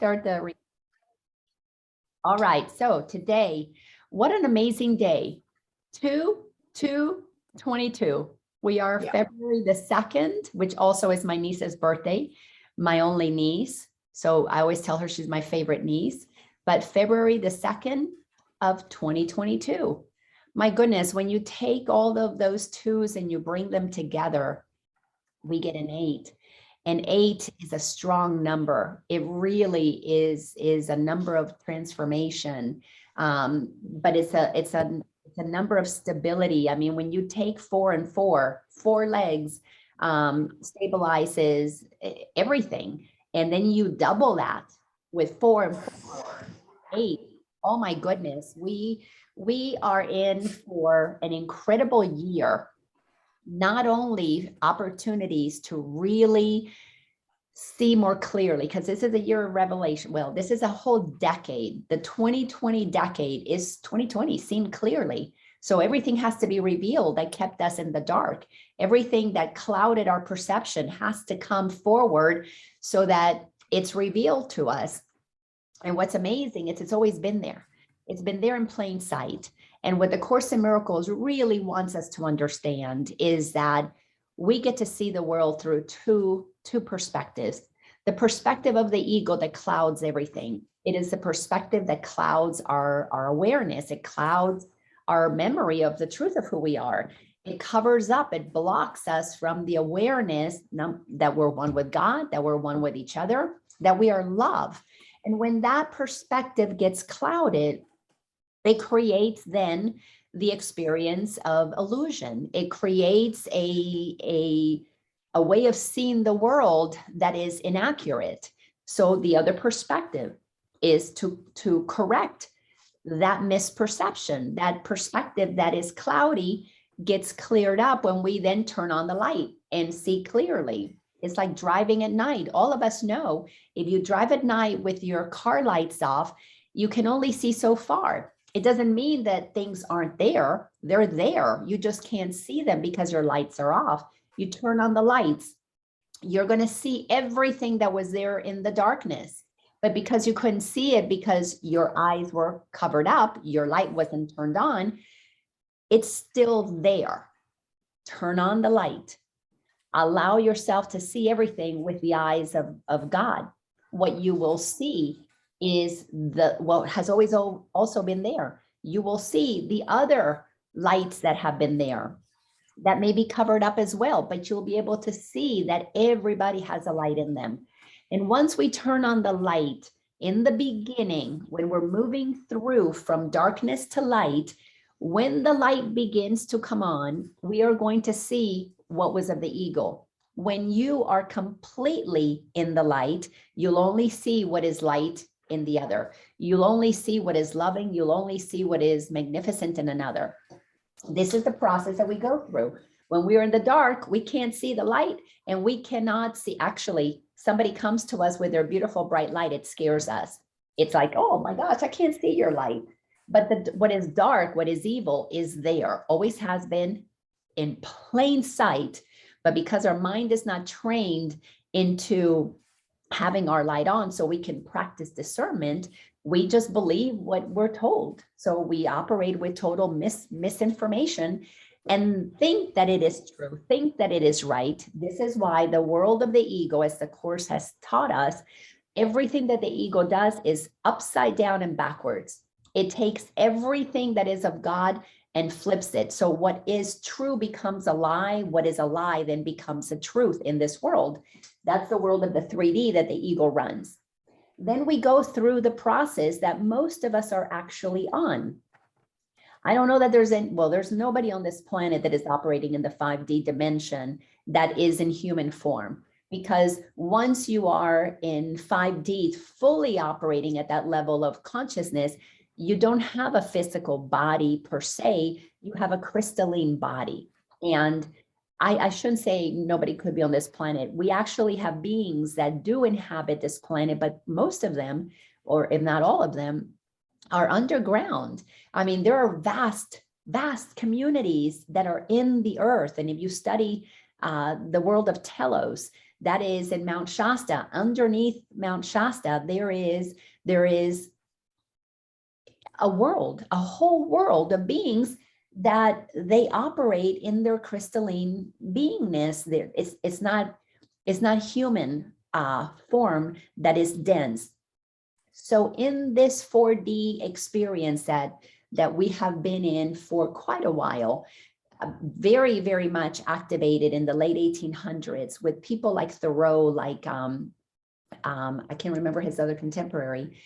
start the. All right. So today, what an amazing day. 2/2/22. We are February the 2nd, which also is my niece's birthday, my only niece. So I always tell her she's my favorite niece. But February the 2nd of 2022. My goodness, when you take all of those twos and you bring them together, we get an 8. And 8 is a strong number. It really is a number of transformation, but it's a number of stability. I mean, when you take 4 and 4 legs, stabilizes everything, and then you double that with 4 and 4, 8. Oh my goodness, we are in for an incredible year. Not only opportunities to really see more clearly, because this is a year of revelation. Well, this is a whole decade. The 2020 decade is 2020 seen clearly. So everything has to be revealed that kept us in the dark. Everything that clouded our perception has to come forward so that it's revealed to us. And what's amazing is it's always been there. It's been there in plain sight. And what the Course in Miracles really wants us to understand is that we get to see the world through two perspectives. The perspective of the ego that clouds everything. It is the perspective that clouds our awareness. It clouds our memory of the truth of who we are. It covers up, it blocks us from the awareness that we're one with God, that we're one with each other, that we are love. And when that perspective gets clouded, it creates then the experience of illusion. It creates a way of seeing the world that is inaccurate. So the other perspective is to correct that misperception. That perspective that is cloudy gets cleared up when we then turn on the light and see clearly. It's like driving at night. All of us know if you drive at night with your car lights off, you can only see so far. It doesn't mean that things aren't there. They're there. You just can't see them because your lights are off. You turn on the lights, you're going to see everything that was there in the darkness. But because you couldn't see it because your eyes were covered up, your light wasn't turned on, it's still there. Turn on the light. Allow yourself to see everything with the eyes of God. What you will see is what has always also been there. You will see the other lights that have been there that may be covered up as well, but you'll be able to see that everybody has a light in them. And once we turn on the light in the beginning, when we're moving through from darkness to light, when the light begins to come on, we are going to see what was of the ego. When you are completely in the light, you'll only see what is light in the other. You'll only see what is loving. You'll only see what is magnificent in another. This is the process that we go through. When we're in the dark, we can't see the light, and we cannot see. Actually, somebody comes to us with their beautiful bright light, it scares us. It's like, oh my gosh, I can't see your light. But what is dark, what is evil is there, always has been, in plain sight. But because our mind is not trained into having our light on so we can practice discernment, we just believe what we're told. So we operate with total misinformation and think that it is true, think that it is right. This is why the world of the ego, as the Course has taught us, everything that the ego does is upside down and backwards. It takes everything that is of God and flips it. So what is true becomes a lie. What is a lie then becomes a truth in this world. That's the world of the 3D that the ego runs. Then we go through the process that most of us are actually on. I don't know that there's nobody on this planet that is operating in the 5D dimension that is in human form. Because once you are in 5D, fully operating at that level of consciousness, you don't have a physical body per se, you have a crystalline body. And I shouldn't say nobody could be on this planet. We actually have beings that do inhabit this planet, but most of them, or if not all of them, are underground. I mean, there are vast communities that are in the earth. And if you study the world of Telos, That is in Mount Shasta. Underneath Mount Shasta, there is a world, a whole world of beings that they operate in their crystalline beingness. There, it's not human form that is dense. So in this 4D experience that we have been in for quite a while, very, very much activated in the late 1800s with people like Thoreau, like I can't remember his other contemporary,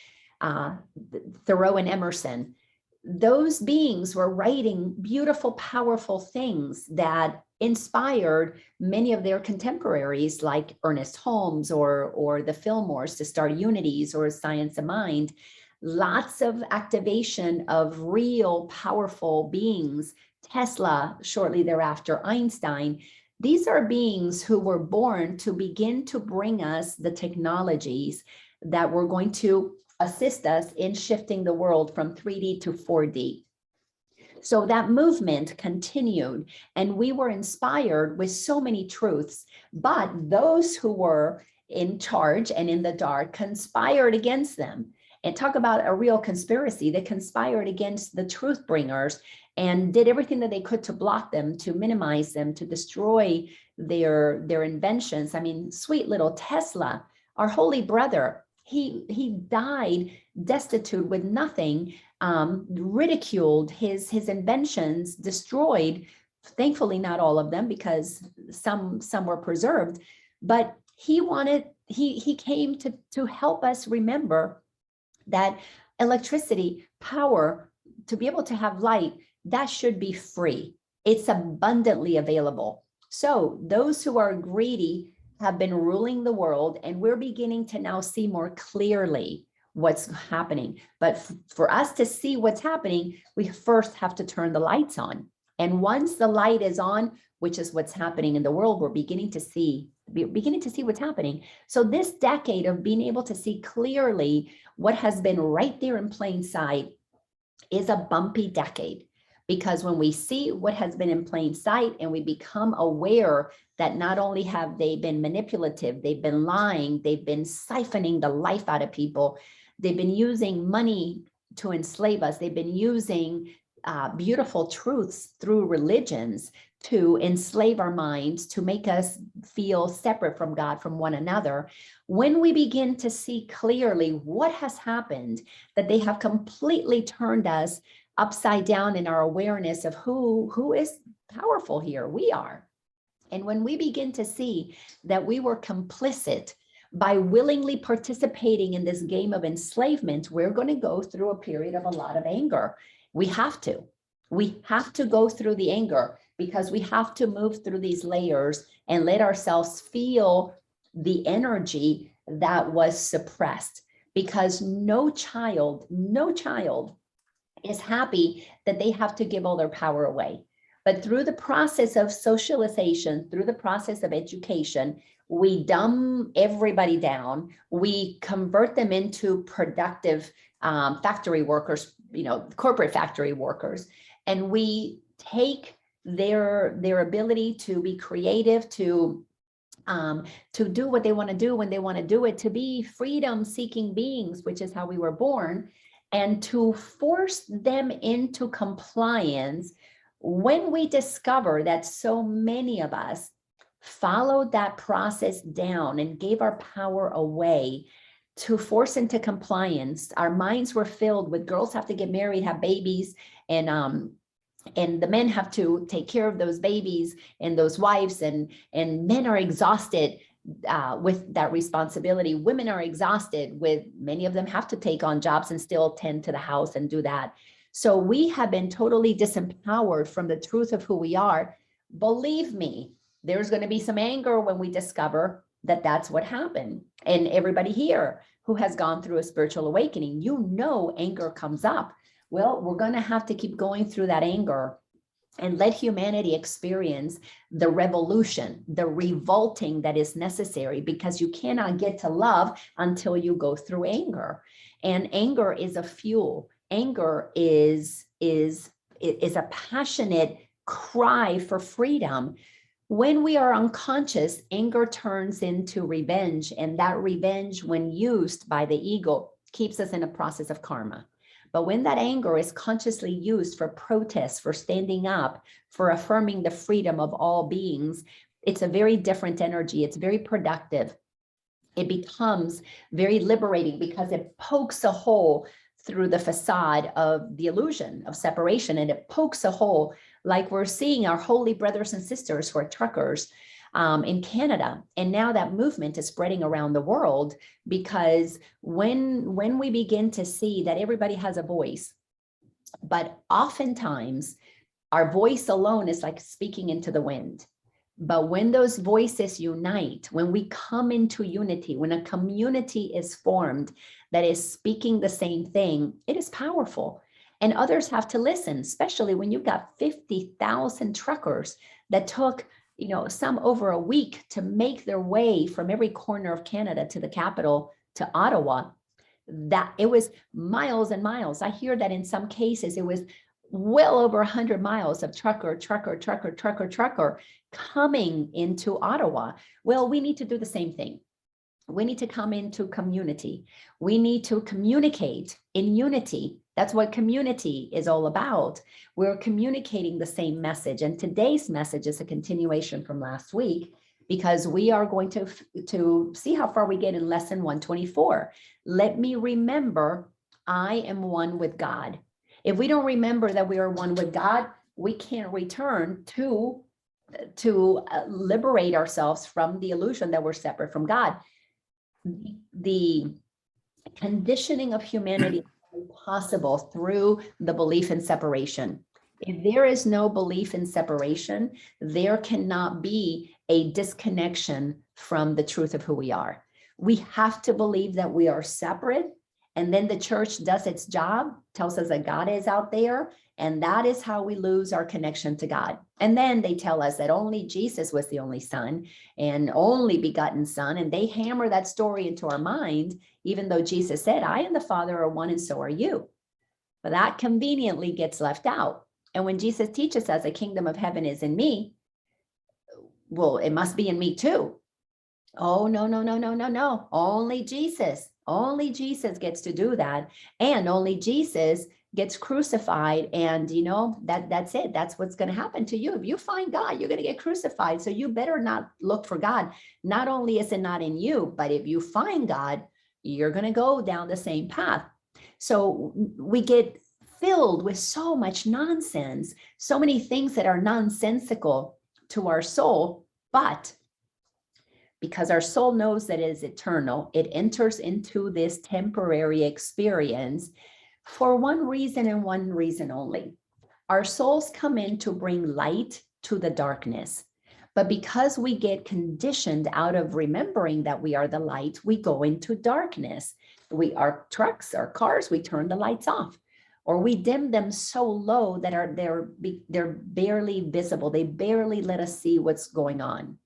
Thoreau and Emerson. Those beings were writing beautiful, powerful things that inspired many of their contemporaries, like Ernest Holmes or the Fillmores, to start Unities or Science of Mind. Lots of activation of real, powerful beings. Tesla, shortly thereafter, Einstein. These are beings who were born to begin to bring us the technologies that were going to assist us in shifting the world from 3D to 4D. So that movement continued, and we were inspired with so many truths, but those who were in charge and in the dark conspired against them. And talk about a real conspiracy. They conspired against the truth bringers and did everything that they could to block them, to minimize them, to destroy their inventions. I mean, sweet little Tesla, our holy brother, he died destitute with nothing, ridiculed, his inventions destroyed. Thankfully, not all of them, because some were preserved. But he came to help us remember that electricity, power, to be able to have light, that should be free. It's abundantly available. So those who are greedy have been ruling the world, and we're beginning to now see more clearly what's happening. But for us to see what's happening, we first have to turn the lights on. And once the light is on, which is what's happening in the world, we're beginning to see what's happening. So this decade of being able to see clearly what has been right there in plain sight is a bumpy decade. Because when we see what has been in plain sight and we become aware that not only have they been manipulative, they've been lying, they've been siphoning the life out of people, they've been using money to enslave us, they've been using beautiful truths through religions to enslave our minds, to make us feel separate from God, from one another. When we begin to see clearly what has happened, that they have completely turned us upside down in our awareness of who is powerful here, we are. And when we begin to see that we were complicit by willingly participating in this game of enslavement, we're going to go through a period of a lot of anger. We have to go through the anger, because we have to move through these layers and let ourselves feel the energy that was suppressed, because no child is happy that they have to give all their power away. But through the process of socialization, through the process of education, we dumb everybody down. We convert them into productive factory workers, corporate factory workers, and we take their ability to be creative, to do what they want to do when they want to do it, to be freedom-seeking beings, which is how we were born, and to force them into compliance. When we discover that so many of us followed that process down and gave our power away to force into compliance, our minds were filled with girls have to get married, have babies, and the men have to take care of those babies and those wives, and men are exhausted with that responsibility. Women are exhausted with, many of them have to take on jobs and still tend to the house and do that. So we have been totally disempowered from the truth of who we are. Believe me, there's going to be some anger when we discover that that's what happened. And everybody here who has gone through a spiritual awakening, anger comes up. Well, we're going to have to keep going through that anger and let humanity experience the revolution, the revolting that is necessary, because you cannot get to love until you go through anger. And anger is a fuel. Anger is a passionate cry for freedom. When we are unconscious, anger turns into revenge, and that revenge, when used by the ego, keeps us in a process of karma. But when that anger is consciously used for protest, for standing up, for affirming the freedom of all beings, it's a very different energy. It's very productive. It becomes very liberating because it pokes a hole through the facade of the illusion of separation, and it pokes a hole like we're seeing our holy brothers and sisters who are truckers in Canada. And now that movement is spreading around the world, because when we begin to see that everybody has a voice, but oftentimes our voice alone is like speaking into the wind. But when those voices unite, when we come into unity, when a community is formed that is speaking the same thing, it is powerful. And others have to listen, especially when you've got 50,000 truckers that took, some over a week to make their way from every corner of Canada to the capital, to Ottawa. That it was miles and miles. I hear that in some cases it was well over 100 miles of trucker coming into Ottawa. Well, we need to do the same thing. We need to come into community. We need to communicate in unity. That's what community is all about. We're communicating the same message. And today's message is a continuation from last week, because we are going to see how far we get in lesson 124. Let me remember I am one with God. If we don't remember that we are one with God, we can't return to liberate ourselves from the illusion that we're separate from God. The conditioning of humanity is possible through the belief in separation. If there is no belief in separation, there cannot be a disconnection from the truth of who we are. We have to believe that we are separate, and then the church does its job, tells us that God is out there, and that is how we lose our connection to God. And then they tell us that only Jesus was the only son and only begotten son, and they hammer that story into our mind, even though Jesus said, I and the Father are one and so are you. But that conveniently gets left out. And when Jesus teaches us the kingdom of heaven is in me, well, it must be in me too. Oh, no. Only Jesus gets to do that. And only Jesus gets crucified. And that's it. That's what's going to happen to you. If you find God, you're going to get crucified. So you better not look for God. Not only is it not in you, but if you find God, you're going to go down the same path. So we get filled with so much nonsense, so many things that are nonsensical to our soul, but because our soul knows that it is eternal, it enters into this temporary experience for one reason and one reason only. Our souls come in to bring light to the darkness. But because we get conditioned out of remembering that we are the light, we go into darkness. Our trucks, our cars, we turn the lights off, or we dim them so low that they're barely visible. They barely let us see what's going on.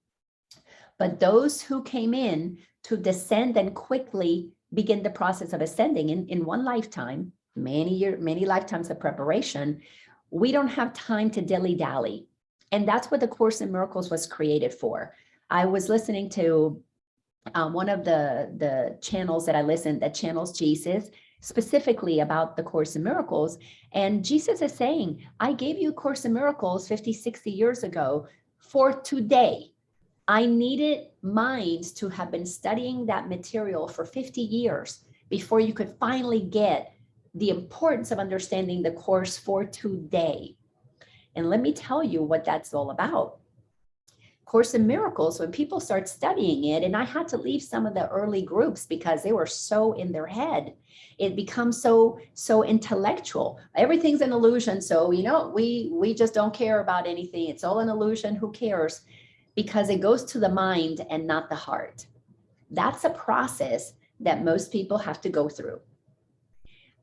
But those who came in to descend and quickly begin the process of ascending in one lifetime, many lifetimes of preparation, we don't have time to dilly-dally. And that's what the Course in Miracles was created for. I was listening to one of the channels that I listened, that channels Jesus, specifically about the Course in Miracles. And Jesus is saying, I gave you Course in Miracles 50, 60 years ago for today. I needed minds to have been studying that material for 50 years before you could finally get the importance of understanding the Course for today. And let me tell you what that's all about. Course in Miracles, when people start studying it, and I had to leave some of the early groups because they were so in their head, it becomes so intellectual. Everything's an illusion. So, we just don't care about anything. It's all an illusion. Who cares? Because it goes to the mind and not the heart. That's a process that most people have to go through.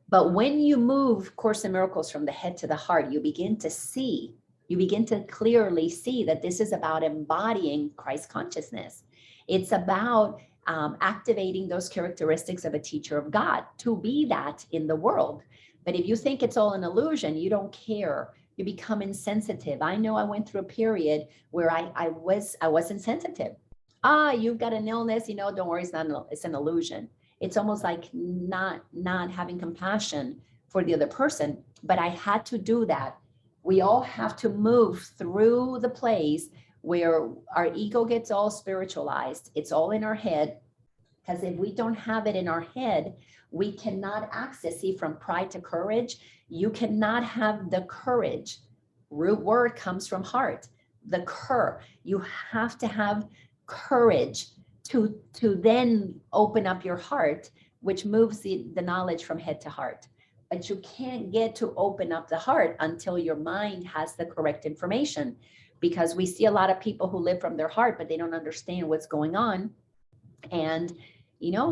But when you move Course in Miracles from the head to the heart, you begin to clearly see that this is about embodying Christ consciousness. It's about activating those characteristics of a teacher of God to be that in the world. But if you think it's all an illusion, you don't care You become insensitive. I know I went through a period where I wasn't sensitive. You've got an illness, don't worry, it's an illusion. It's almost like not having compassion for the other person. But I had to do that. We all have to move through the place where our ego gets all spiritualized. It's all in our head. Because if we don't have it in our head, we cannot access. See, from pride to courage, you cannot have the courage. Root word comes from heart. The cur. You have to have courage to then open up your heart, which moves the knowledge from head to heart. But you can't get to open up the heart until your mind has the correct information, because we see a lot of people who live from their heart, but they don't understand what's going on. And,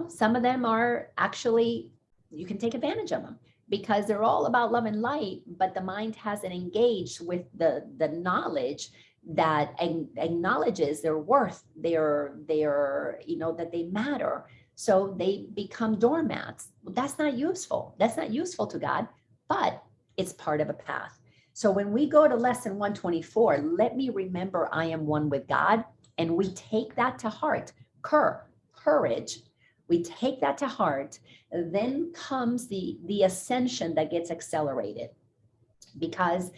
some of them are actually, you can take advantage of them because they're all about love and light, but the mind hasn't engaged with the knowledge that acknowledges their worth, their that they matter. So they become doormats. That's not useful. That's not useful to God, but it's part of a path. So when we go to lesson 124, let me remember I am one with God, and we take that to heart. Courage. We take that to heart. Then comes the ascension that gets accelerated, because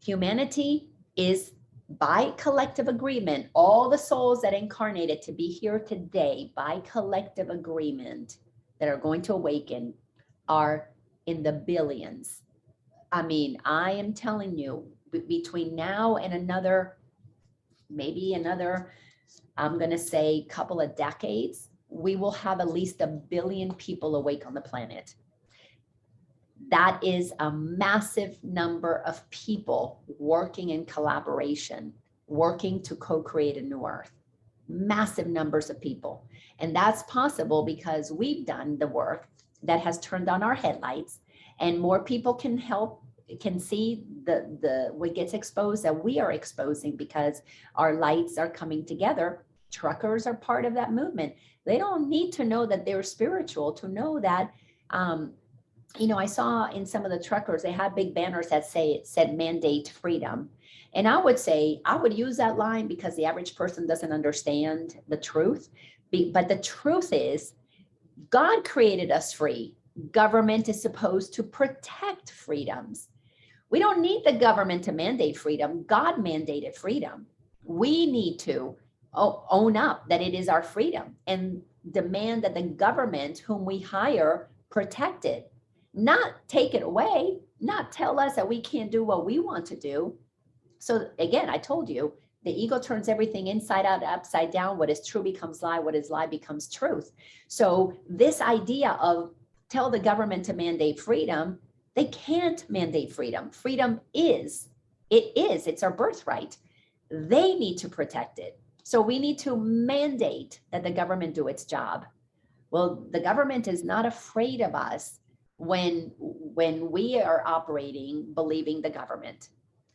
humanity is, by collective agreement, all the souls that incarnated to be here today by collective agreement that are going to awaken are in the billions. I mean, I am telling you, between now and maybe another, I'm going to say couple of decades, we will have at least 1 billion people awake on the planet. That is a massive number of people working in collaboration, working to co-create a new earth. Massive numbers of people. And that's possible because we've done the work that has turned on our headlights, and more people can see the what gets exposed that we are exposing, because our lights are coming together. Truckers are part of that movement. They don't need to know that they're spiritual to know that. I saw in some of the truckers, they had big banners that said mandate freedom. And I would say, I would use that line because the average person doesn't understand the truth. But the truth is, God created us free. Government is supposed to protect freedoms. We don't need the government to mandate freedom. God mandated freedom. We need to own up that it is our freedom and demand that the government whom we hire protect it, not take it away, not tell us that we can't do what we want to do. So again, I told you, the ego turns everything inside out, upside down. What is true becomes lie. What is lie becomes truth. So this idea of tell the government to mandate freedom, they can't mandate freedom. Freedom it's our birthright. They need to protect it. So we need to mandate that the government do its job. Well, the government is not afraid of us when we are operating, believing the government.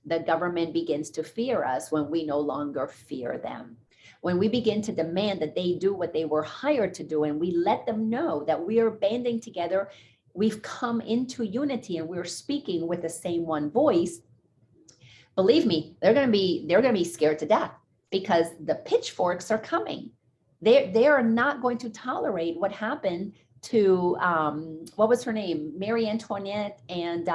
The government begins to fear us when we no longer fear them. When we begin to demand that they do what they were hired to do, and we let them know that we are banding together, we've come into unity and we're speaking with the same one voice. Believe me, they're going to be scared to death, because the pitchforks are coming. They are not going to tolerate what happened to what was her name, Marie Antoinette and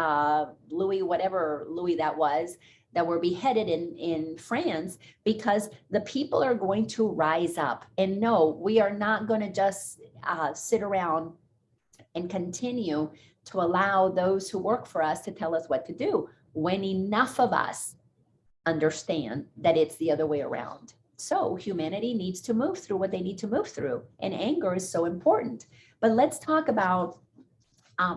Louis that was, that were beheaded in France, because the people are going to rise up. And no, we are not going to just sit around and continue to allow those who work for us to tell us what to do, when enough of us understand that it's the other way around. So humanity needs to move through what they need to move through, and anger is so important. But let's talk about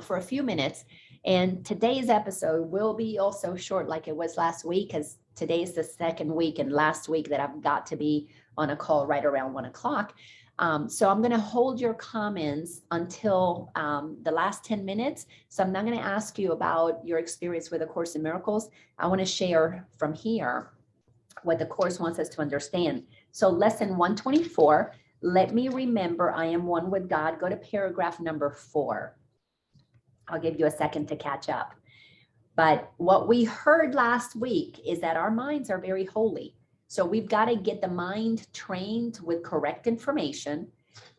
for a few minutes, and today's episode will be also short like it was last week, because today's the second week and last week that I've got to be on a call right around 1 o'clock. So I'm going to hold your comments until the last 10 minutes. So I'm not going to ask you about your experience with A Course in Miracles. I want to share from here what the Course wants us to understand. So lesson 124, let me remember I am one with God. Go to paragraph number 4. I'll give you a second to catch up. But what we heard last week is that our minds are very holy. So we've got to get the mind trained with correct information,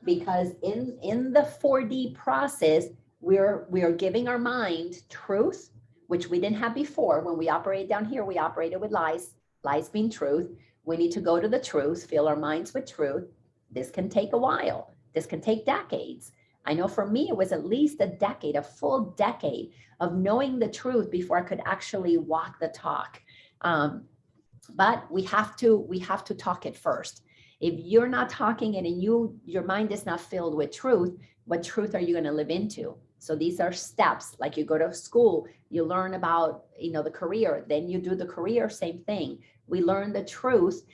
because in the 4D process, we're giving our mind truth, which we didn't have before. When we operated down here, we operated with lies, lies being truth. We need to go to the truth, fill our minds with truth. This can take a while. This can take decades. I know for me, it was at least a decade, a full decade of knowing the truth before I could actually walk the talk. But we have to talk it first. If you're not talking it and your mind is not filled with truth, what truth are you going to live into? So these are steps. Like you go to school, you learn about, the career, then you do the career, same thing. We learn the truth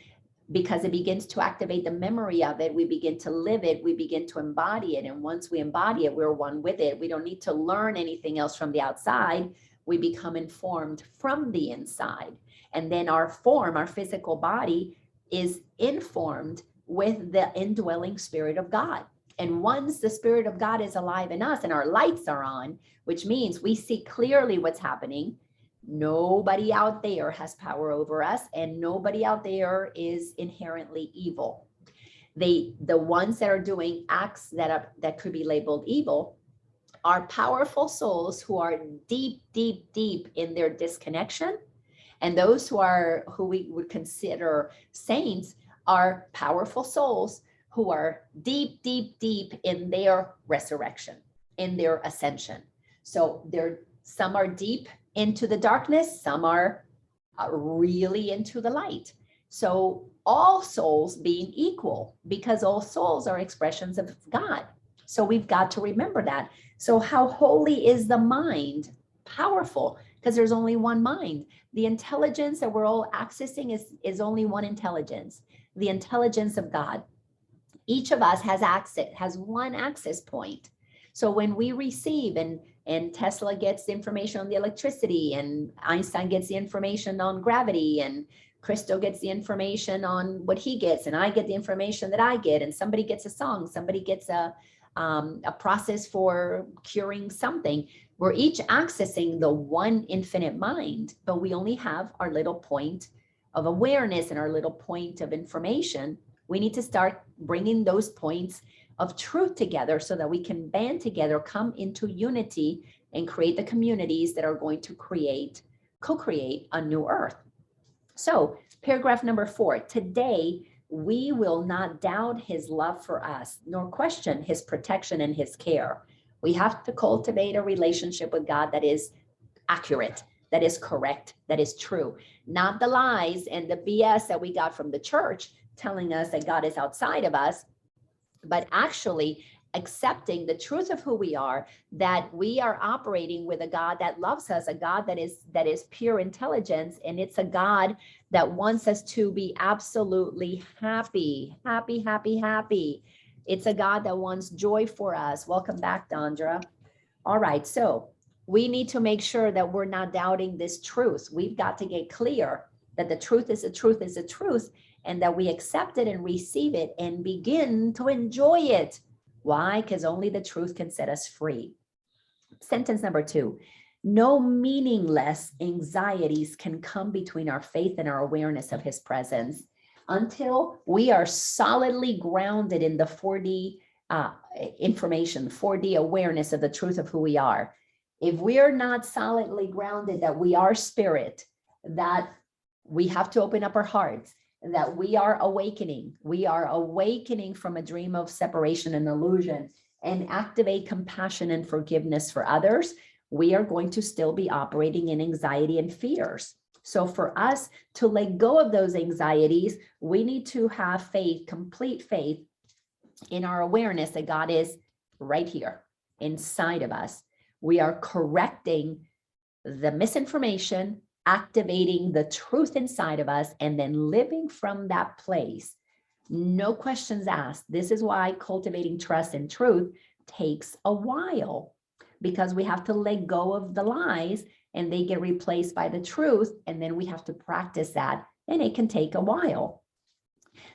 because it begins to activate the memory of it. We begin to live it. We begin to embody it. And once we embody it, we're one with it. We don't need to learn anything else from the outside. We become informed from the inside. And then our form, our physical body, is informed with the indwelling Spirit of God. And once the Spirit of God is alive in us and our lights are on, which means we see clearly what's happening, nobody out there has power over us, and nobody out there is inherently evil. The ones that are doing acts that could be labeled evil are powerful souls who are deep, deep, deep in their disconnection. And those who we would consider saints are powerful souls who are deep, deep, deep in their resurrection, in their ascension. So some are deep into the darkness, some are really into the light. So all souls being equal, because all souls are expressions of God. So we've got to remember that. So how holy is the mind? Powerful, because there's only one mind. The intelligence that we're all accessing is only one intelligence, the intelligence of God. Each of us has one access point. So when we receive, and Tesla gets the information on the electricity, and Einstein gets the information on gravity, and Christo gets the information on what he gets, and I get the information that I get, and somebody gets a song, somebody gets a process for curing something. We're each accessing the one infinite mind, but we only have our little point of awareness and our little point of information. We need to start bringing those points of truth together so that we can band together, come into unity, and create the communities that are going to co-create a new earth. So paragraph number 4, today, we will not doubt his love for us, nor question his protection and his care. We have to cultivate a relationship with God that is accurate, that is correct, that is true, not the lies and the BS that we got from the church telling us that God is outside of us, but actually accepting the truth of who we are, that we are operating with a God that loves us, a God that is pure intelligence, and it's a God that wants us to be absolutely happy, happy, happy, happy. It's a God that wants joy for us. Welcome back, Dondra. All right, so we need to make sure that we're not doubting this truth. We've got to get clear that the truth is the truth is the truth, and that we accept it and receive it and begin to enjoy it. Why? Because only the truth can set us free. Sentence number 2, no meaningless anxieties can come between our faith and our awareness of his presence until we are solidly grounded in the 4D information, 4D awareness of the truth of who we are. If we're not solidly grounded that we are spirit, that we have to open up our hearts, that we are awakening from a dream of separation and illusion, and activate compassion and forgiveness for others, we are going to still be operating in anxiety and fears. So for us to let go of those anxieties, we need to have faith, complete faith in our awareness that God is right here inside of us. We are correcting the misinformation, activating the truth inside of us, and then living from that place. No questions asked. This is why cultivating trust and truth takes a while, because we have to let go of the lies and they get replaced by the truth. And then we have to practice that, and it can take a while.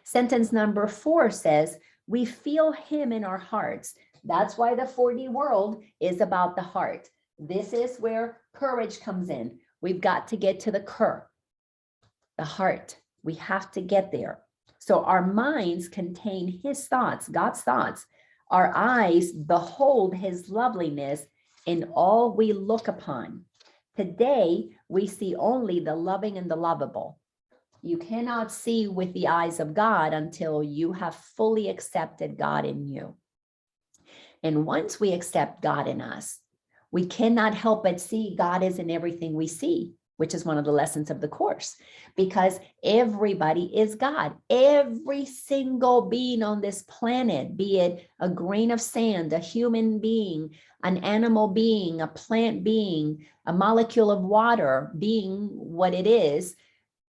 Sentence number 4 says, we feel him in our hearts. That's why the 4D world is about the heart. This is where courage comes in. We've got to get to the the heart. We have to get there. So our minds contain his thoughts, God's thoughts. Our eyes behold his loveliness in all we look upon. Today, we see only the loving and the lovable. You cannot see with the eyes of God until you have fully accepted God in you. And once we accept God in us, we cannot help but see God is in everything we see, which is one of the lessons of the course, because everybody is God. Every single being on this planet, be it a grain of sand, a human being, an animal being, a plant being, a molecule of water being what it is,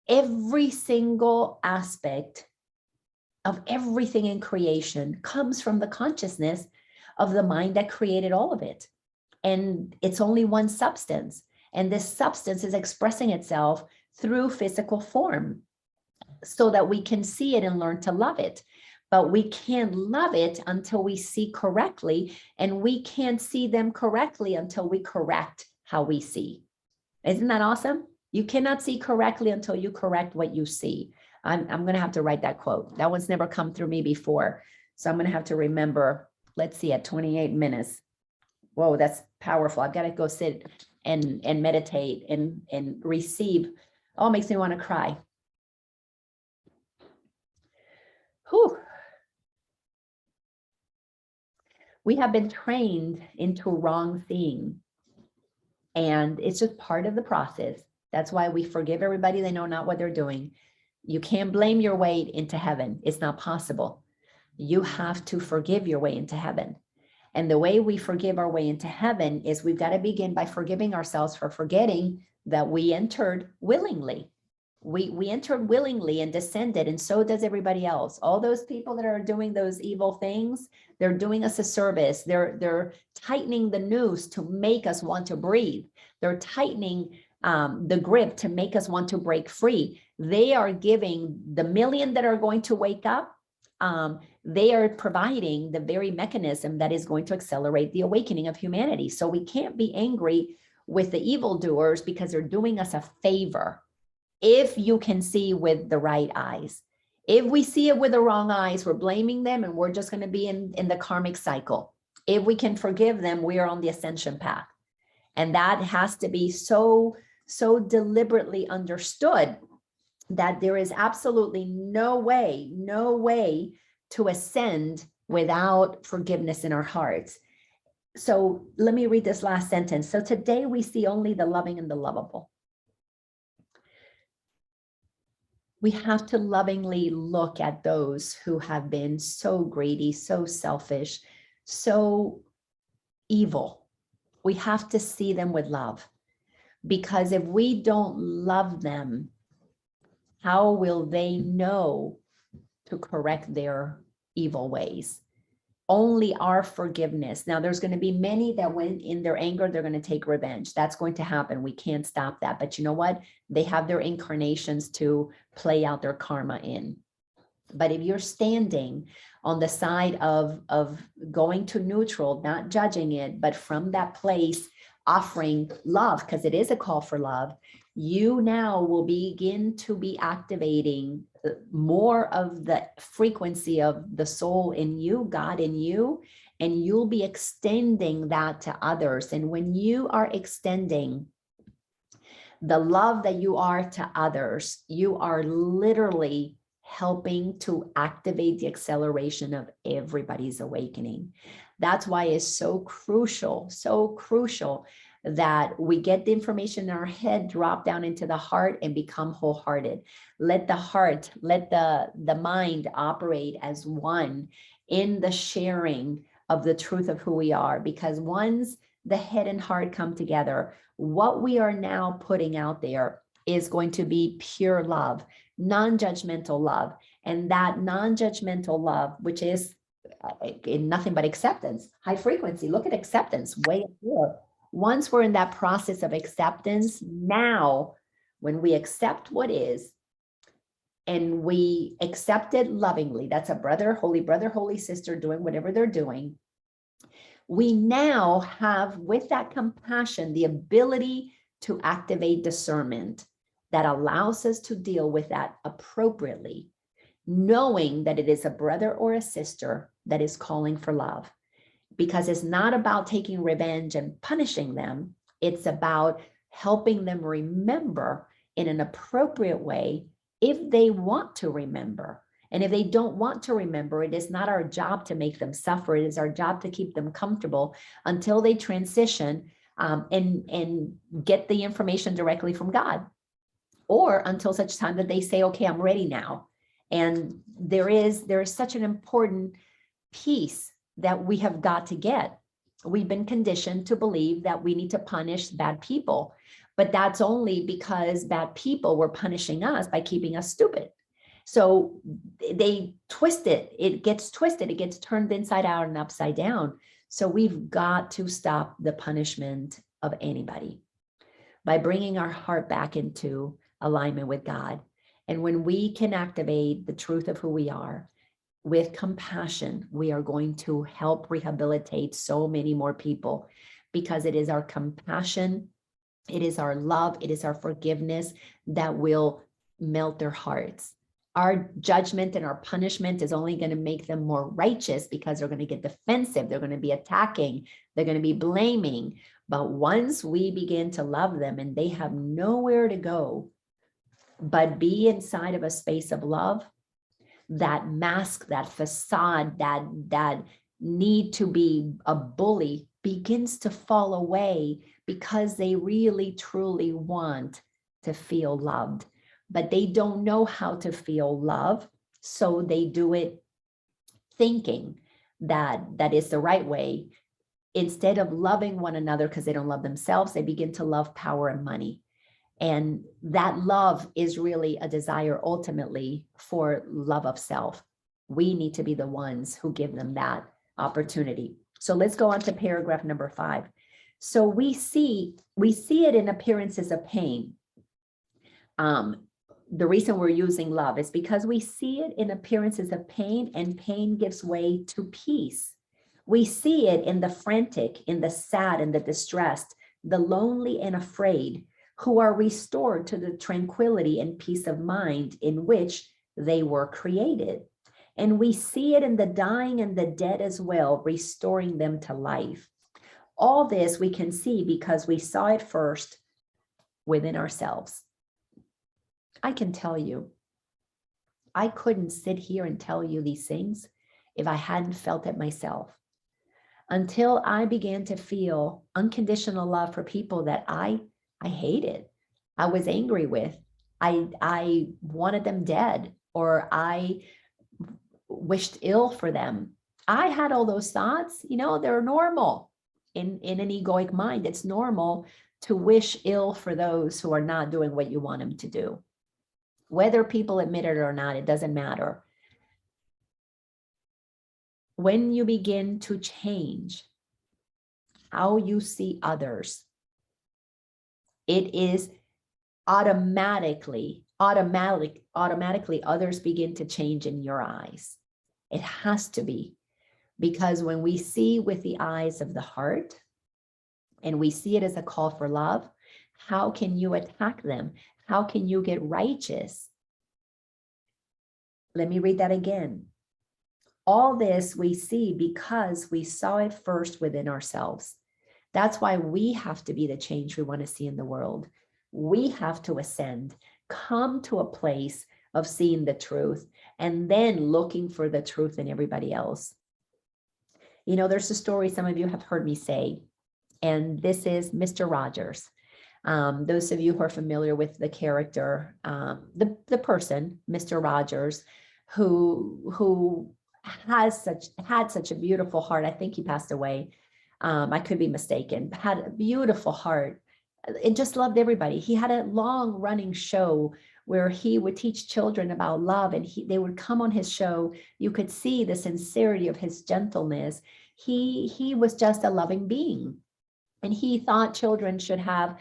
every single aspect of everything in creation comes from the consciousness of the mind that created all of it. And it's only one substance. And this substance is expressing itself through physical form so that we can see it and learn to love it. But we can't love it until we see correctly. And we can't see them correctly until we correct how we see. Isn't that awesome? You cannot see correctly until you correct what you see. I'm going to have to write that quote. That one's never come through me before. So I'm going to have to remember, let's see, at 28 minutes. Whoa, that's powerful. I've got to go sit and meditate and receive. Oh, it makes me want to cry. Whew. We have been trained into wrong seeing. And it's just part of the process. That's why we forgive everybody. They know not what they're doing. You can't blame your way into heaven. It's not possible. You have to forgive your way into heaven. And the way we forgive our way into heaven is we've got to begin by forgiving ourselves for forgetting that we entered willingly. We entered willingly and descended, and so does everybody else. All those people that are doing those evil things, they're doing us a service. They're tightening the noose to make us want to breathe. They're tightening the grip to make us want to break free. They are giving the million that are going to wake up. They are providing the very mechanism that is going to accelerate the awakening of humanity. So we can't be angry with the evildoers because they're doing us a favor. If you can see with the right eyes. If we see it with the wrong eyes, we're blaming them and we're just going to be in the karmic cycle. If we can forgive them, we are on the ascension path. And that has to be so deliberately understood that there is absolutely no way to ascend without forgiveness in our hearts. So let me read this last sentence. So today we see only the loving and the lovable. We have to lovingly look at those who have been so greedy, so selfish, so evil. We have to see them with love, because if we don't love them, how will they know to correct their evil ways? Only our forgiveness. Now, there's going to be many that when in their anger, they're going to take revenge. That's going to happen. We can't stop that. But you know what? They have their incarnations to play out their karma in. But if you're standing on the side of going to neutral, not judging it, but from that place, offering love, because it is a call for love, you now will begin to be activating more of the frequency of the soul in you, God in you, and you'll be extending that to others. And when you are extending the love that you are to others, you are literally helping to activate the acceleration of everybody's awakening. That's why it's so crucial that we get the information in our head, drop down into the heart and become wholehearted. Let the heart, let the mind operate as one in the sharing of the truth of who we are. Because once the head and heart come together, what we are now putting out there is going to be pure love, non-judgmental love. And that non-judgmental love, which is in nothing but acceptance, high frequency. Look at acceptance, way up here. Once we're in that process of acceptance, now when we accept what is, and we accept it lovingly, that's a brother, holy sister doing whatever they're doing. We now have, with that compassion, the ability to activate discernment that allows us to deal with that appropriately, knowing that it is a brother or a sister that is calling for love. Because it's not about taking revenge and punishing them. It's about helping them remember in an appropriate way if they want to remember. And if they don't want to remember, it is not our job to make them suffer. It is our job to keep them comfortable until they transition and get the information directly from God, or until such time that they say, okay, I'm ready now. And there is such an important piece that we have got to get. We've been conditioned to believe that we need to punish bad people, but that's only because bad people were punishing us by keeping us stupid. So they twist it. It gets twisted. It gets turned inside out and upside down. So we've got to stop the punishment of anybody by bringing our heart back into alignment with God. And when we can activate the truth of who we are with compassion, we are going to help rehabilitate so many more people, because it is our compassion, it is our love, it is our forgiveness that will melt their hearts. Our judgment and our punishment is only going to make them more righteous, because they're going to get defensive. They're going to be attacking. They're going to be blaming. But once we begin to love them and they have nowhere to go but be inside of a space of love, that mask, that facade, that need to be a bully begins to fall away, because they really truly want to feel loved, but they don't know how to feel love. So they do it thinking that is the right way. Instead of loving one another because they don't love themselves, they begin to love power and money. And that love is really a desire ultimately for love of self. We need to be the ones who give them that opportunity. So let's go on to paragraph number 5. So we see it in appearances of pain. The reason we're using love is because we see it in appearances of pain, and pain gives way to peace. We see it in the frantic, in the sad, and the distressed, the lonely and afraid, who are restored to the tranquility and peace of mind in which they were created. And we see it in the dying and the dead as well, restoring them to life. All this we can see because we saw it first within ourselves. I can tell you, I couldn't sit here and tell you these things if I hadn't felt it myself. Until I began to feel unconditional love for people that I hated, I was angry with, I wanted them dead, or I wished ill for them. I had all those thoughts. They're normal in an egoic mind. It's normal to wish ill for those who are not doing what you want them to do. Whether people admit it or not, it doesn't matter. When you begin to change how you see others, it is automatically others begin to change in your eyes. It has to be, because when we see with the eyes of the heart and we see it as a call for love, how can you attack them? How can you get righteous? Let me read that again. All this we see because we saw it first within ourselves. That's why we have to be the change we want to see in the world. We have to ascend, come to a place of seeing the truth, and then looking for the truth in everybody else. There's a story some of you have heard me say, and this is Mr. Rogers. Those of you who are familiar with the character, the person, Mr. Rogers, who had such a beautiful heart. I think he passed away. I could be mistaken. Had a beautiful heart and just loved everybody. He had a long running show where he would teach children about love, and they would come on his show. You could see the sincerity of his gentleness. He was just a loving being, and he thought children should have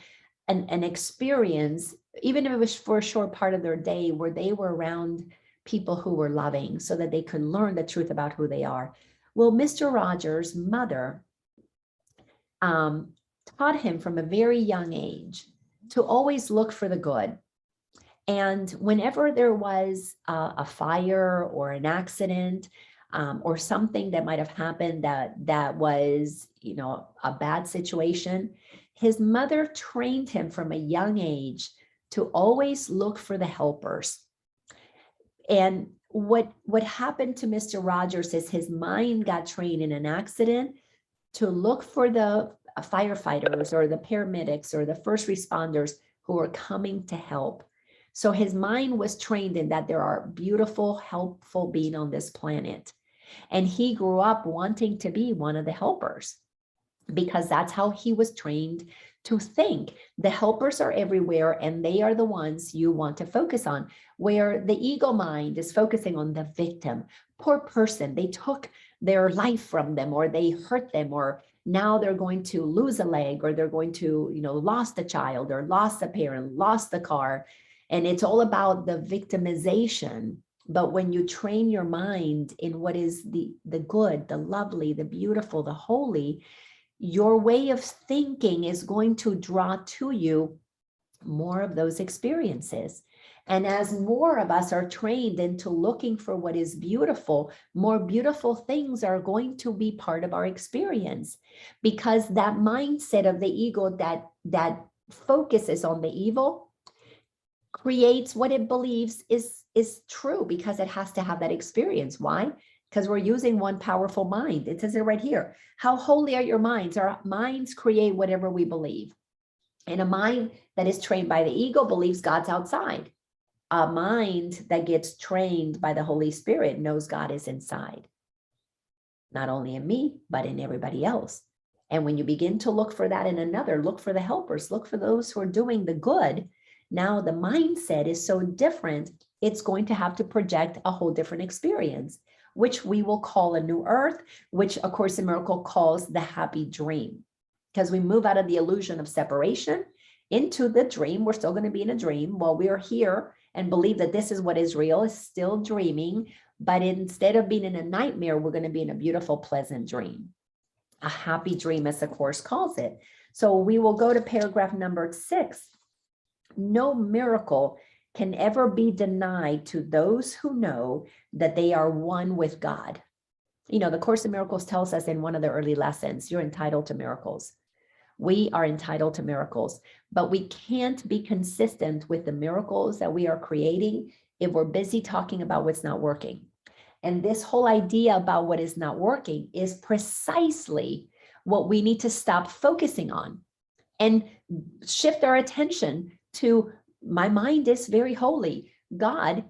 an experience, even if it was for a short part of their day, where they were around people who were loving, so that they could learn the truth about who they are. Well, Mr. Rogers' mother taught him from a very young age to always look for the good. And whenever there was a fire or an accident, or something that might have happened that was, a bad situation, his mother trained him from a young age to always look for the helpers. And what happened to Mr. Rogers is his mind got trained in an accident to look for the firefighters or the paramedics or the first responders who are coming to help. So his mind was trained in that there are beautiful, helpful beings on this planet. And he grew up wanting to be one of the helpers because that's how he was trained to think. The helpers are everywhere and they are the ones you want to focus on. Where the ego mind is focusing on the victim, poor person, they took their life from them, or they hurt them, or now they're going to lose a leg, or they're going to, lost a child, or lost a parent, lost the car. And it's all about the victimization. But when you train your mind in what is the good, the lovely, the beautiful, the holy, your way of thinking is going to draw to you more of those experiences. And as more of us are trained into looking for what is beautiful, more beautiful things are going to be part of our experience, because that mindset of the ego that focuses on the evil creates what it believes is true, because it has to have that experience. Why? Because we're using one powerful mind. It says it right here. How holy are your minds? Our minds create whatever we believe. And a mind that is trained by the ego believes God's outside. A mind that gets trained by the Holy Spirit knows God is inside. Not only in me, but in everybody else. And when you begin to look for that in another, look for the helpers, look for those who are doing the good. Now the mindset is so different, it's going to have to project a whole different experience, which we will call a new earth, which A Course in Miracles calls the happy dream. Because we move out of the illusion of separation into the dream. We're still going to be in a dream while we are here and believe that this is what is real, is still dreaming. But instead of being in a nightmare, we're going to be in a beautiful, pleasant dream. A happy dream, as the Course calls it. So we will go to paragraph number 6. No miracle can ever be denied to those who know that they are one with God. The Course in Miracles tells us in one of the early lessons, you're entitled to miracles. We are entitled to miracles, but we can't be consistent with the miracles that we are creating if we're busy talking about what's not working. And this whole idea about what is not working is precisely what we need to stop focusing on and shift our attention to. My mind is very holy. God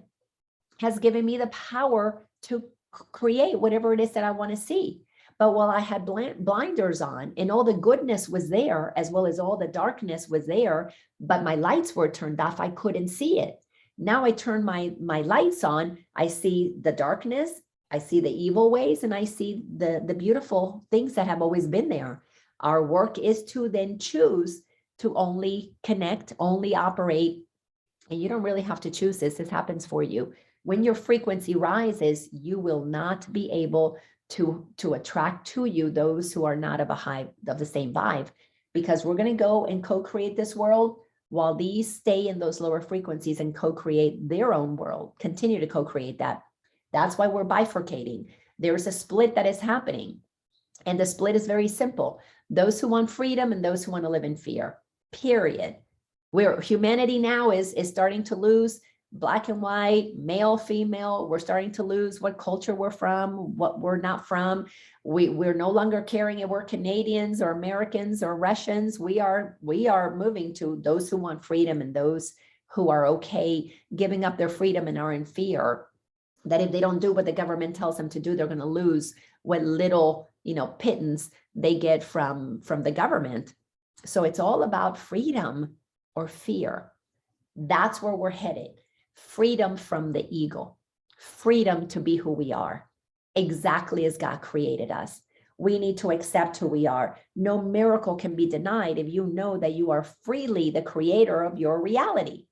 has given me the power to create whatever it is that I want to see. But while I had blinders on and all the goodness was there, as well as all the darkness was there, but my lights were turned off, I couldn't see it. Now I turn my lights on, I see the darkness, I see the evil ways, and I see the beautiful things that have always been there. Our work is to then choose to only connect, only operate. And you don't really have to choose this. This happens for you. When your frequency rises, you will not be able to attract to you those who are not of the same vibe, because we're going to go and co-create this world while these stay in those lower frequencies and co-create their own world, continue to co-create that. That's why we're bifurcating. There's a split that is happening. And the split is very simple. Those who want freedom and those who want to live in fear, period. Where humanity now is starting to lose black and white, male, female. We're starting to lose what culture we're from, what we're not from. We're no longer caring if we're Canadians or Americans or Russians. We are moving to those who want freedom and those who are okay giving up their freedom and are in fear that if they don't do what the government tells them to do, they're going to lose what little, pittance they get from the government. So it's all about freedom or fear. That's where we're headed. Freedom from the ego, freedom to be who we are, exactly as God created us. We need to accept who we are. No miracle can be denied if you know that you are freely the creator of your reality.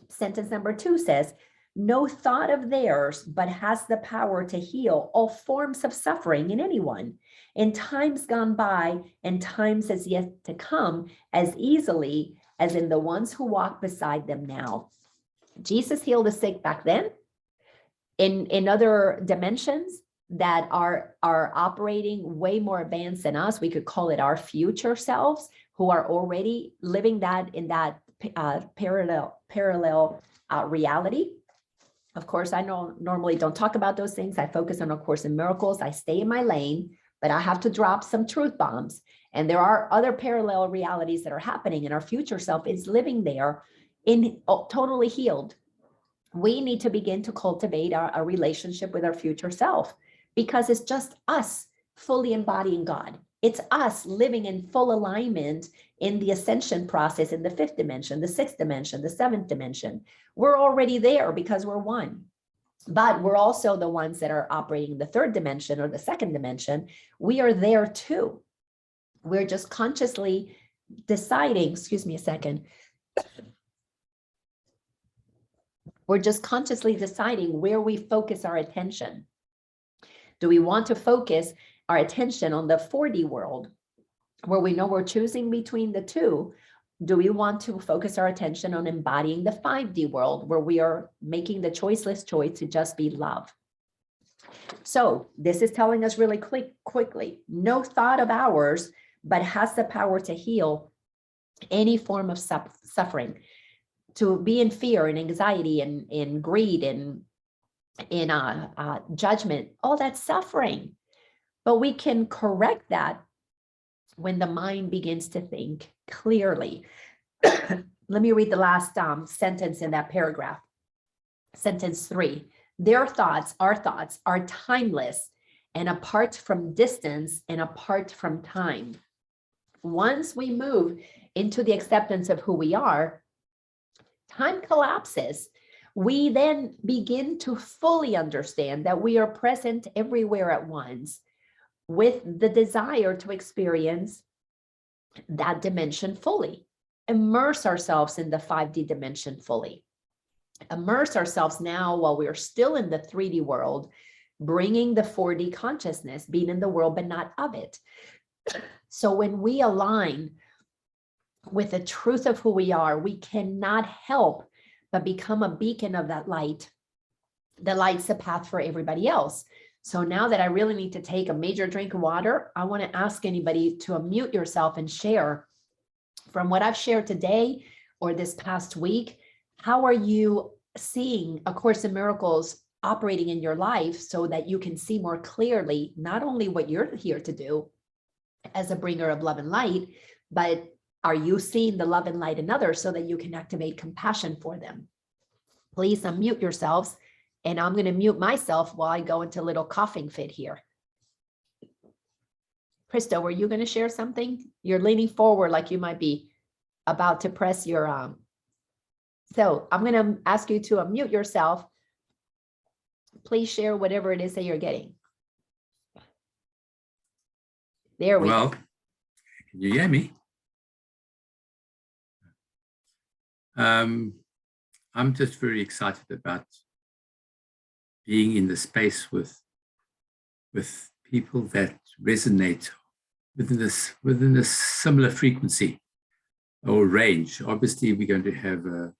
Sentence number 2 says, no thought of theirs but has the power to heal all forms of suffering in anyone. in times gone by and times as yet to come as easily as in the ones who walk beside them now. Jesus healed the sick back then. In other dimensions that are operating way more advanced than us, we could call it our future selves, who are already living that in that parallel reality. Of course, I normally don't talk about those things. I focus on A Course in Miracles. I stay in my lane, but I have to drop some truth bombs. And there are other parallel realities that are happening, and our future self is living there in totally healed. We need to begin to cultivate a relationship with our future self, because it's just us fully embodying God. It's us living in full alignment in the ascension process in the 5th dimension, the 6th dimension, the 7th dimension. We're already there because we're one. But we're also the ones that are operating in the 3rd dimension or the 2nd dimension. We are there too. We're just consciously deciding, excuse me a second. We're just consciously deciding where we focus our attention. Do we want to focus our attention on the 4D world, where we know we're choosing between the two? Do we want to focus our attention on embodying the 5D world, where we are making the choiceless choice to just be love? So this is telling us really quickly, no thought of ours, but has the power to heal any form of suffering. To be in fear and anxiety and in greed and in judgment, all that suffering. But we can correct that when the mind begins to think clearly. Let me read the last sentence in that paragraph. Sentence 3. Their thoughts, our thoughts, are timeless and apart from distance and apart from time. Once we move into the acceptance of who we are, time collapses. We then begin to fully understand that we are present everywhere at once, with the desire to experience that dimension fully. Immerse ourselves in the 5D dimension fully. Immerse ourselves now while we're still in the 3D world, bringing the 4D consciousness, being in the world but not of it. So when we align with the truth of who we are, we cannot help but become a beacon of that light that lights the path for everybody else. So now that I really need to take a major drink of water, I want to ask anybody to unmute yourself and share from what I've shared today or this past week. How are you seeing A Course in Miracles operating in your life so that you can see more clearly not only what you're here to do as a bringer of love and light, but are you seeing the love and light in others so that you can activate compassion for them? Please unmute yourselves, and I'm going to mute myself while I go into a little coughing fit here. Christo, were you going to share something? You're leaning forward like you might be about to press your So I'm going to ask you to unmute yourself. Please share whatever it is that you're getting. There we go. Can you hear me? I'm just very excited about being in the space with people that resonate within a similar frequency or range. Obviously, we're going to have a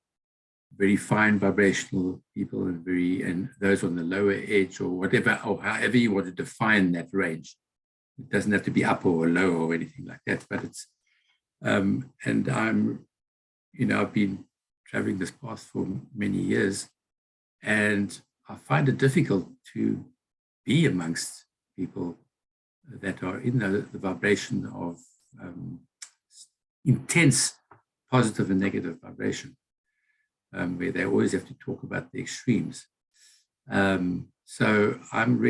very fine vibrational people and those on the lower edge or whatever, or however you want to define that range. It doesn't have to be upper or lower or anything like that, but it's and I'm, I've been traveling this path for many years, and I find it difficult to be amongst people that are in the vibration of intense positive and negative vibration, where they always have to talk about the extremes. So I'm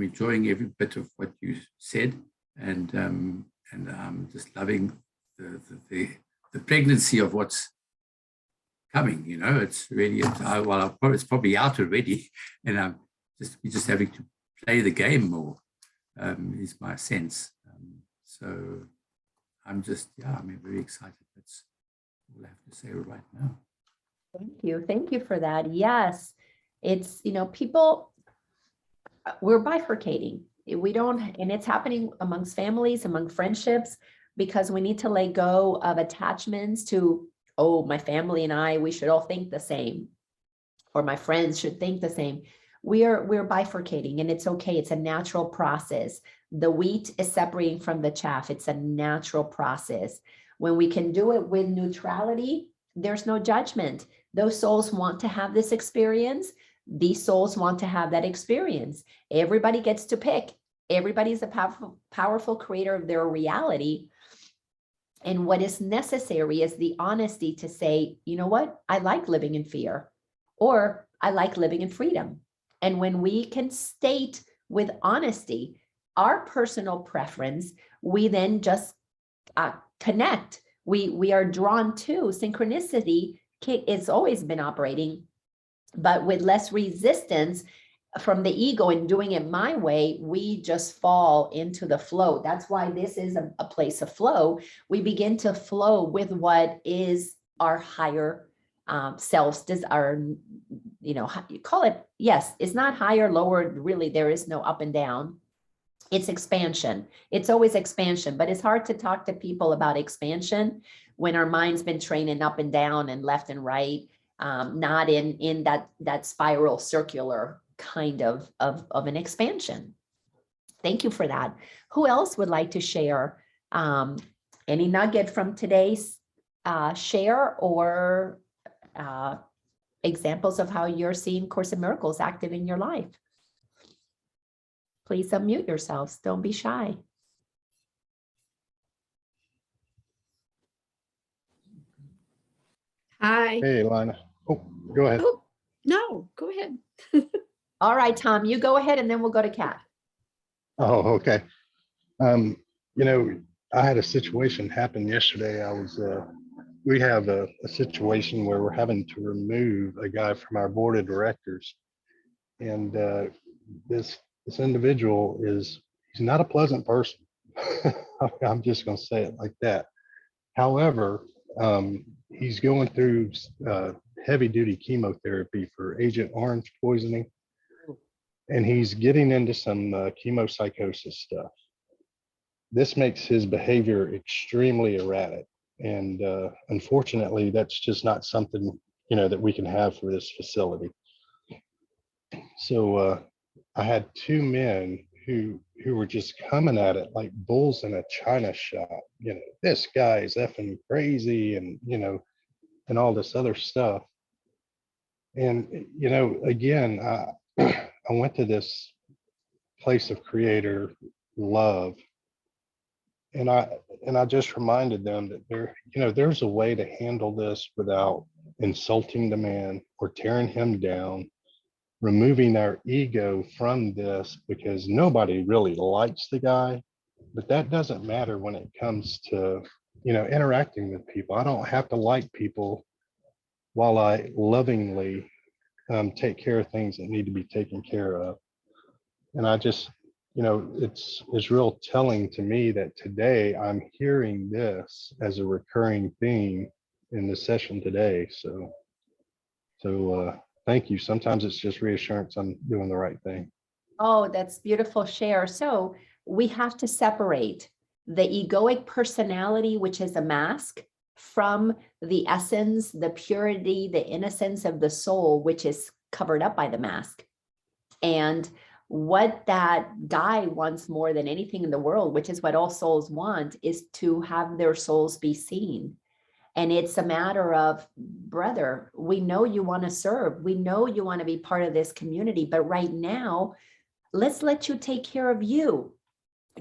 enjoying every bit of what you said, and I'm just loving the pregnancy of what's coming. It's really, it's probably out already, and we're just having to play the game more, is my sense. So I'm very excited. That's all I have to say right now. Thank you for that. Yes, it's, people, we're bifurcating. We don't, and it's happening amongst families, among friendships, because we need to let go of attachments to, oh, my family and I, we should all think the same, or my friends should think the same. We're bifurcating, and it's okay. It's a natural process. The wheat is separating from the chaff. It's a natural process. When we can do it with neutrality, there's no judgment. Those souls want to have this experience. These souls want to have that experience. Everybody gets to pick. Everybody's a powerful creator of their reality. And what is necessary is the honesty to say, you know what? I like living in fear, or I like living in freedom. And when we can state with honesty our personal preference, we then just connect. We are drawn to synchronicity. It's always been operating, but with less resistance from the ego and doing it my way, we just fall into the flow. That's why this is a place of flow. We begin to flow with what is our higher selves, our, you call it, yes, it's not higher, lower, really, there is no up and down. It's expansion. It's always expansion, but it's hard to talk to people about expansion when our mind's been training up and down and left and right, not in that spiral circular kind of an expansion. Thank you for that. Who else would like to share any nugget from today's share, or examples of how you're seeing Course in Miracles active in your life? Please unmute yourselves. Don't be shy. Hi. Hey, Laina. Oh, go ahead. Oh, no, go ahead. All right, Tom, you go ahead, and then we'll go to Kat. Oh, okay. You know, I had a situation happen yesterday. We have a situation where we're having to remove a guy from our board of directors. And this individual he's not a pleasant person. I'm just going to say it like that. However, he's going through heavy duty chemotherapy for Agent Orange poisoning. And he's getting into some chemopsychosis stuff. This makes his behavior extremely erratic. And unfortunately, that's just not something, that we can have for this facility. So I had two men who were just coming at it like bulls in a china shop. This guy is effing crazy, and and all this other stuff. And again, I went to this place of creator love, and I just reminded them that there's a way to handle this without insulting the man or tearing him down, removing our ego from this, because nobody really likes the guy. But that doesn't matter when it comes to interacting with people. I don't have to like people while I lovingly take care of things that need to be taken care of. And I just, it's real telling to me that today I'm hearing this as a recurring theme in the session today. So thank you. Sometimes it's just reassurance I'm doing the right thing. Oh, that's beautiful share. So we have to separate the egoic personality, which is a mask, from the essence, the purity, the innocence of the soul, which is covered up by the mask. And what that guy wants more than anything in the world, which is what all souls want, is to have their souls be seen. And it's a matter of, brother, we know you want to serve. We know you want to be part of this community, but right now, let's let you take care of you.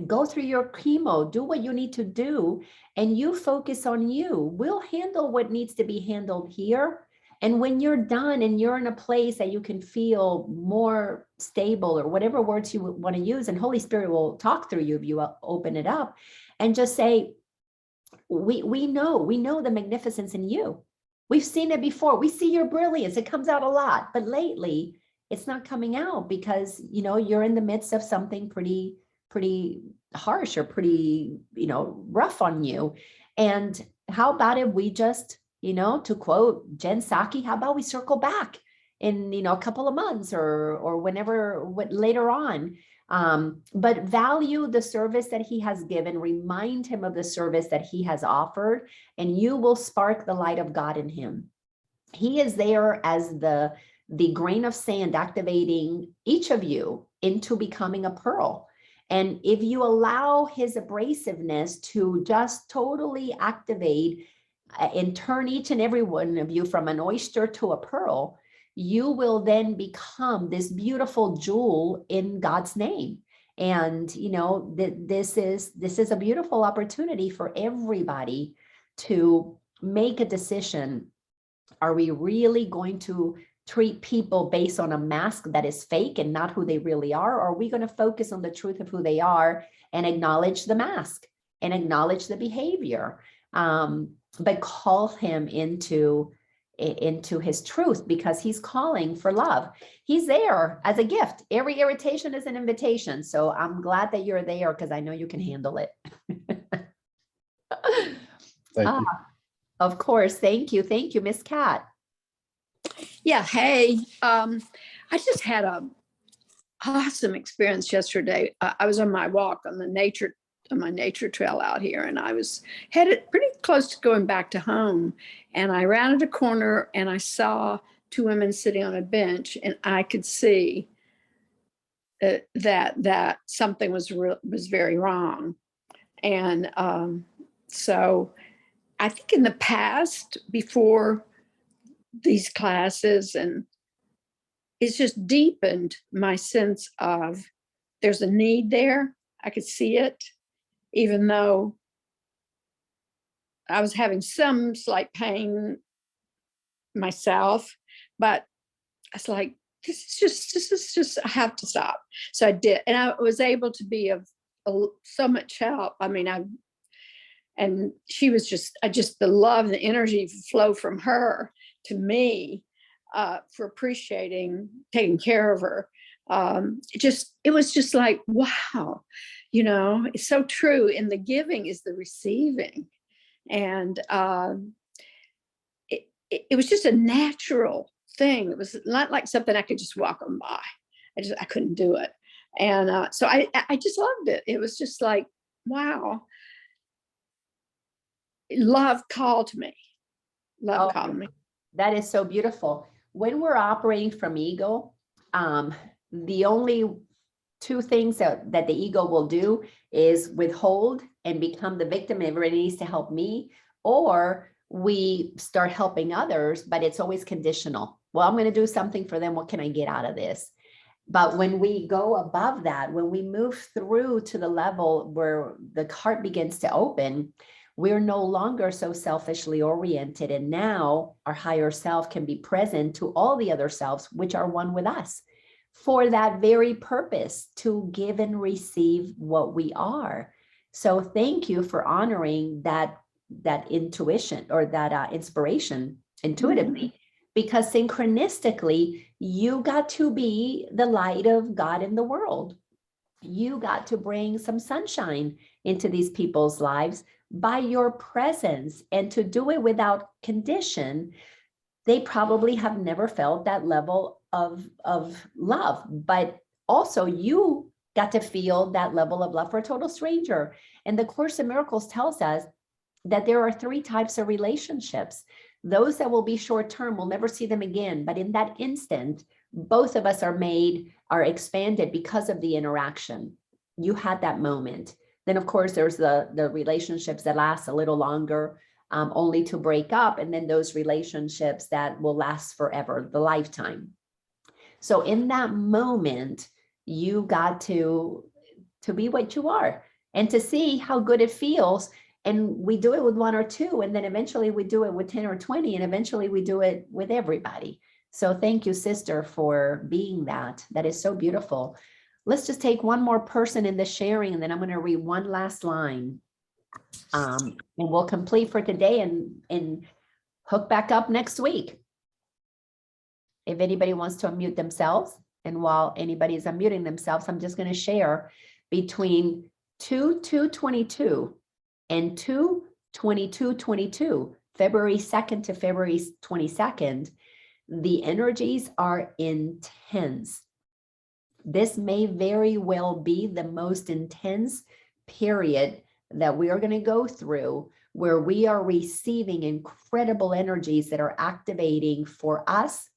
Go through your chemo, do what you need to do, and you focus on you. We'll handle what needs to be handled here. And when you're done and you're in a place that you can feel more stable, or whatever words you want to use, and Holy Spirit will talk through you if you open it up and just say, we know the magnificence in you. We've seen it before. We see your brilliance. It comes out a lot, but lately it's not coming out because, you're in the midst of something pretty harsh or pretty, rough on you. And how about if we just, to quote Jen Psaki, how about we circle back in, a couple of months or whenever, later on, But value the service that he has given, remind him of the service that he has offered, and you will spark the light of God in him. He is there as the grain of sand, activating each of you into becoming a pearl. And if you allow his abrasiveness to just totally activate and turn each and every one of you from an oyster to a pearl, you will then become this beautiful jewel in God's name. And, you know, this is a beautiful opportunity for everybody to make a decision. Are we really going to treat people based on a mask that is fake and not who they really are? Or are we going to focus on the truth of who they are and acknowledge the mask and acknowledge the behavior, but call him into his truth, because he's calling for love. He's there as a gift. Every irritation is an invitation. So I'm glad that you're there, because I know you can handle it. Thank you. Of course. Thank you. Thank you, Miss Cat. Yeah. Hey, I just had a awesome experience yesterday. I was on my walk on my nature trail out here, and I was headed pretty close to going back to home. And I rounded a corner and I saw two women sitting on a bench, and I could see that something was very wrong. And so I think in the past, before these classes, and it's just deepened my sense of there's a need there. I could see it, even though I was having some slight pain myself, but I was like, this is just, I have to stop. So I did. And I was able to be of so much help. I mean, and she was just the love and the energy flow from her to me for appreciating, taking care of her. It was just like, wow, you know, it's so true. And the giving is the receiving. And it was just a natural thing. It was not like something I could just walk on by. I couldn't do it. And so I just loved it. It was just like, wow. Love called me. Love called me. That is so beautiful. When we're operating from ego, the only two things that the ego will do is withhold and become the victim. Everybody needs to help me, or we start helping others, but it's always conditional. Well, I'm going to do something for them. What can I get out of this? But when we go above that, when we move through to the level where the heart begins to open, we're no longer so selfishly oriented. And now our higher self can be present to all the other selves, which are one with us, for that very purpose, to give and receive what we are. So thank you for honoring that intuition, or that inspiration intuitively, because synchronistically, you got to be the light of God in the world. You got to bring some sunshine into these people's lives by your presence, and to do it without condition. They probably have never felt that level of love, but also you got to feel that level of love for a total stranger. And the Course in Miracles tells us that there are 3 types of relationships. Those that will be short-term, we'll never see them again. But in that instant, both of us are expanded because of the interaction. You had that moment. Then, of course, there's the relationships that last a little longer, only to break up. And then those relationships that will last forever, the lifetime. So in that moment, you got to be what you are, and to see how good it feels. And we do it with 1 or 2, and then eventually we do it with 10 or 20, and eventually we do it with everybody. So thank you, sister, for being that. That is so beautiful. Let's just take one more person in the sharing, and then I'm going to read one last line. And we'll complete for today and hook back up next week. If anybody wants to unmute themselves, and while anybody is unmuting themselves, I'm just going to share between 2/2/22 and 2/22/22, February 2nd to February 22nd, the energies are intense. This may very well be the most intense period that we are going to go through, where we are receiving incredible energies that are activating for us.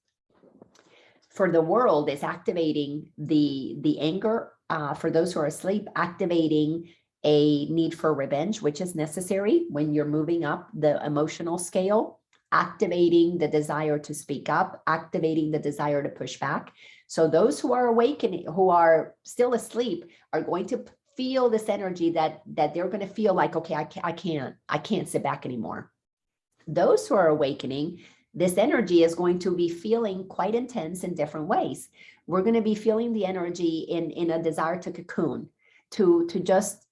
For the world, is activating the anger, for those who are asleep, activating a need for revenge, which is necessary when you're moving up the emotional scale, activating the desire to speak up, activating the desire to push back. So those who are awakening, who are still asleep, are going to feel this energy that they're going to feel like, okay, I can't sit back anymore. Those who are awakening, this energy is going to be feeling quite intense in different ways. We're going to be feeling the energy in a desire to cocoon, to just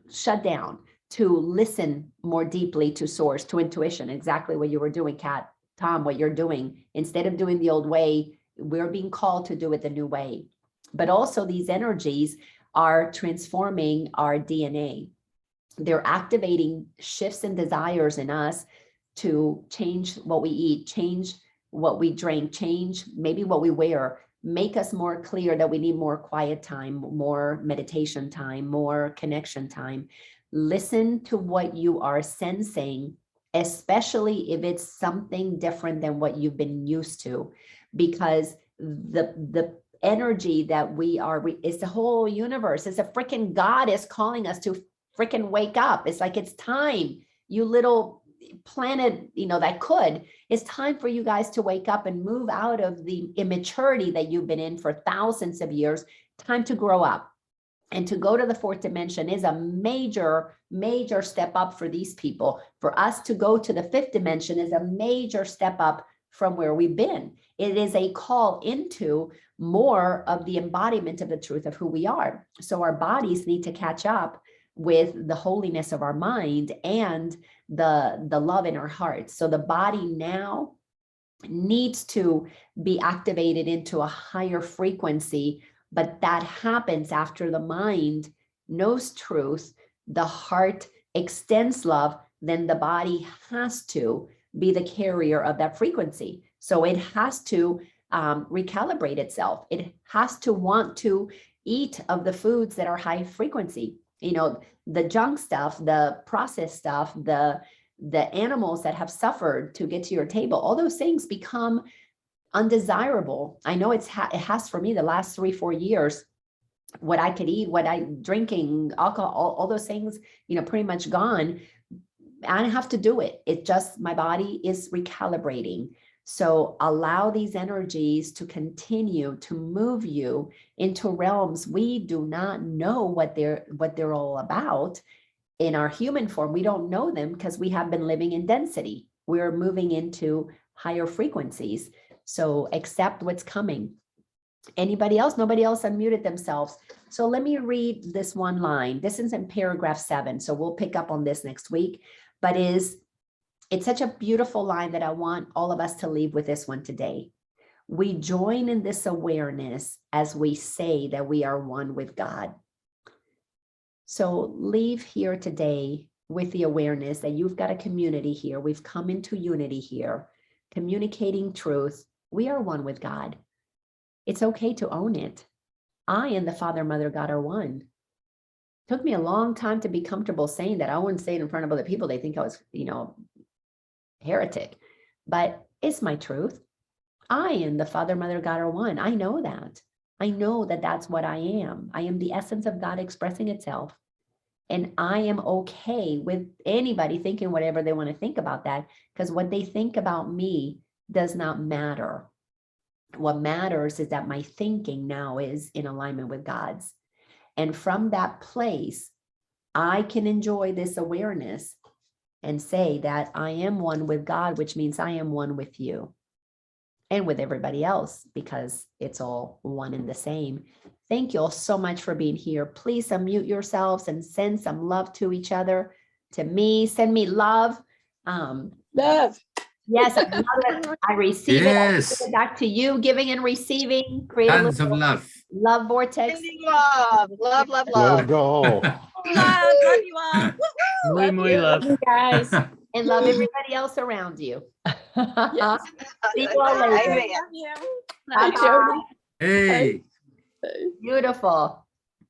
shut down, to listen more deeply to source, to intuition, exactly what you were doing, Kat, Tom, what you're doing. Instead of doing the old way, we're being called to do it the new way. But also these energies are transforming our DNA. They're activating shifts and desires in us to change what we eat, change what we drink, change maybe what we wear, make us more clear that we need more quiet time, more meditation time, more connection time. Listen to what you are sensing, especially if it's something different than what you've been used to, because the energy that we are, it's the whole universe. It's a freaking God is calling us to freaking wake up. It's like, it's time, you little planet, that it's time for you guys to wake up and move out of the immaturity that you've been in for thousands of years. Time to grow up. And to go to the fourth dimension is a major step up for these people. For us to go to the fifth dimension is a major step up from where we've been. It is a call into more of the embodiment of the truth of who we are. So our bodies need to catch up with the holiness of our mind and the love in our hearts. So the body now needs to be activated into a higher frequency, but that happens after the mind knows truth, the heart extends love, then the body has to be the carrier of that frequency. So it has to recalibrate itself. It has to want to eat of the foods that are high frequency. The junk stuff, the processed stuff, the animals that have suffered to get to your table, all those things become undesirable. I know it has for me the last 3-4 years. What I could eat, what I drinking, alcohol, all those things, pretty much gone. I don't have to do it. It just, my body is recalibrating. So allow these energies to continue to move you into realms we do not know what they're all about. In our human form, we don't know them because we have been living in density. We're moving into higher frequencies. So accept what's coming. Anybody else? Nobody else unmuted themselves. So let me read this one line. This is in paragraph 7. So we'll pick up on this next week, but it's such a beautiful line that I want all of us to leave with this one today. We join in this awareness as we say that we are one with God. So leave here today with the awareness that you've got a community here. We've come into unity here, communicating truth. We are one with God. It's okay to own it. I and the Father, Mother, God are one. Took me a long time to be comfortable saying that. I wouldn't say it in front of other people. They think I was, heretic, but it's my truth. I and the Father, Mother, God are one. I know that. I know that that's what I am. I am the essence of God expressing itself. And I am okay with anybody thinking whatever they want to think about that, because what they think about me does not matter. What matters is that my thinking now is in alignment with God's. And from that place, I can enjoy this awareness and say that I am one with God, which means I am one with you and with everybody else, because it's all one and the same. Thank you all so much for being here. Please unmute yourselves and send some love to each other. To me, send me love. Love. Yes, I love it. I receive it. I give it back to you, giving and receiving. Create Tons a of love. love vortex. Love, love, love, love. Love go. Love you all. Muy, muy love. You guys. And love everybody else around you. Yes. See you all later. Amen. Love you. Bye-bye. Jody. Hey. thing. Beautiful.